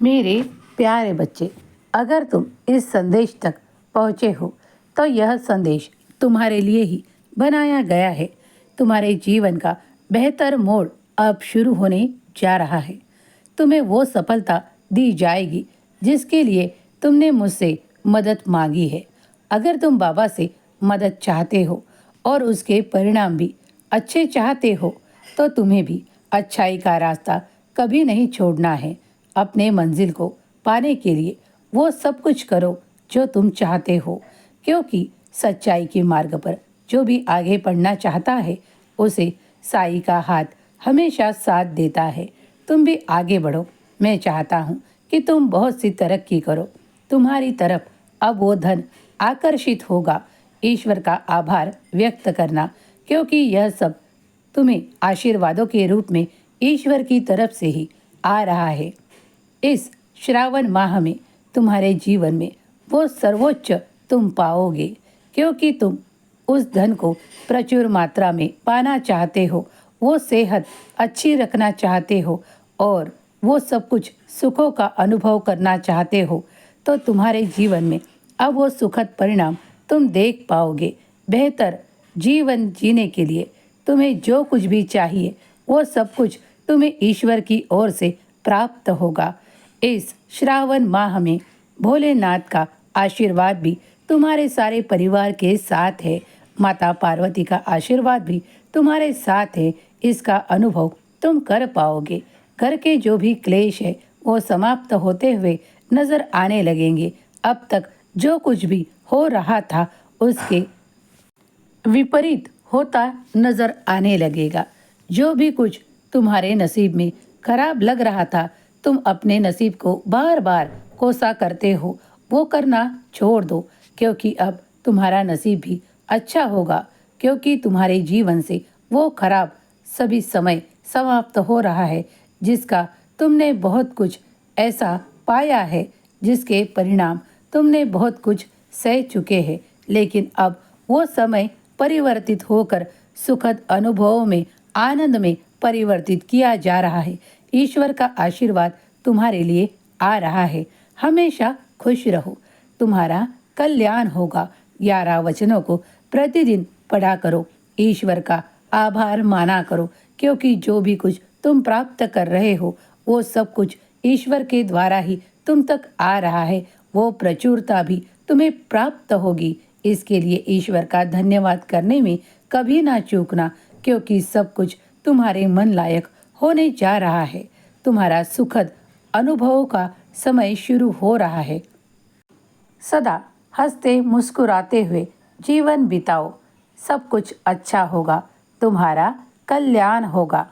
मेरे प्यारे बच्चे, अगर तुम इस संदेश तक पहुँचे हो तो यह संदेश तुम्हारे लिए ही बनाया गया है। तुम्हारे जीवन का बेहतर मोड़ अब शुरू होने जा रहा है। तुम्हें वो सफलता दी जाएगी जिसके लिए तुमने मुझसे मदद मांगी है। अगर तुम बाबा से मदद चाहते हो और उसके परिणाम भी अच्छे चाहते हो तो तुम्हें भी अच्छाई का रास्ता कभी नहीं छोड़ना है। अपने मंजिल को पाने के लिए वो सब कुछ करो जो तुम चाहते हो, क्योंकि सच्चाई के मार्ग पर जो भी आगे बढ़ना चाहता है उसे साई का हाथ हमेशा साथ देता है। तुम भी आगे बढ़ो। मैं चाहता हूँ कि तुम बहुत सी तरक्की करो। तुम्हारी तरफ अब वो धन आकर्षित होगा। ईश्वर का आभार व्यक्त करना, क्योंकि यह सब तुम्हें आशीर्वादों के रूप में ईश्वर की तरफ से ही आ रहा है। इस श्रावण माह में तुम्हारे जीवन में वो सर्वोच्च तुम पाओगे, क्योंकि तुम उस धन को प्रचुर मात्रा में पाना चाहते हो, वो सेहत अच्छी रखना चाहते हो और वो सब कुछ सुखों का अनुभव करना चाहते हो, तो तुम्हारे जीवन में अब वो सुखद परिणाम तुम देख पाओगे। बेहतर जीवन जीने के लिए तुम्हें जो कुछ भी चाहिए वो सब कुछ तुम्हें ईश्वर की ओर से प्राप्त होगा। इस श्रावण माह में भोलेनाथ का आशीर्वाद भी तुम्हारे सारे परिवार के साथ है। माता पार्वती का आशीर्वाद भी तुम्हारे साथ है। इसका अनुभव तुम कर पाओगे। घर के जो भी क्लेश है वो समाप्त होते हुए नजर आने लगेंगे। अब तक जो कुछ भी हो रहा था उसके विपरीत होता नजर आने लगेगा। जो भी कुछ तुम्हारे नसीब में खराब लग रहा था, तुम अपने नसीब को बार बार कोसा करते हो, वो करना छोड़ दो, क्योंकि अब तुम्हारा नसीब भी अच्छा होगा, क्योंकि तुम्हारे जीवन से वो खराब सभी समय समाप्त हो रहा है, जिसका तुमने बहुत कुछ ऐसा पाया है जिसके परिणाम तुमने बहुत कुछ सह चुके हैं। लेकिन अब वो समय परिवर्तित होकर सुखद अनुभवों में, आनंद में परिवर्तित किया जा रहा है। ईश्वर का आशीर्वाद तुम्हारे लिए आ रहा है। हमेशा खुश रहो, तुम्हारा कल्याण होगा। 11 वचनों को प्रतिदिन पढ़ा करो, ईश्वर का आभार माना करो, क्योंकि जो भी कुछ तुम प्राप्त कर रहे हो वो सब कुछ ईश्वर के द्वारा ही तुम तक आ रहा है। वो प्रचुरता भी तुम्हें प्राप्त होगी। इसके लिए ईश्वर का धन्यवाद करने में कभी ना चूकना, क्योंकि सब कुछ तुम्हारे मन लायक होने जा रहा है। तुम्हारा सुखद अनुभवों का समय शुरू हो रहा है। सदा हंसते मुस्कुराते हुए जीवन बिताओ, सब कुछ अच्छा होगा, तुम्हारा कल्याण होगा।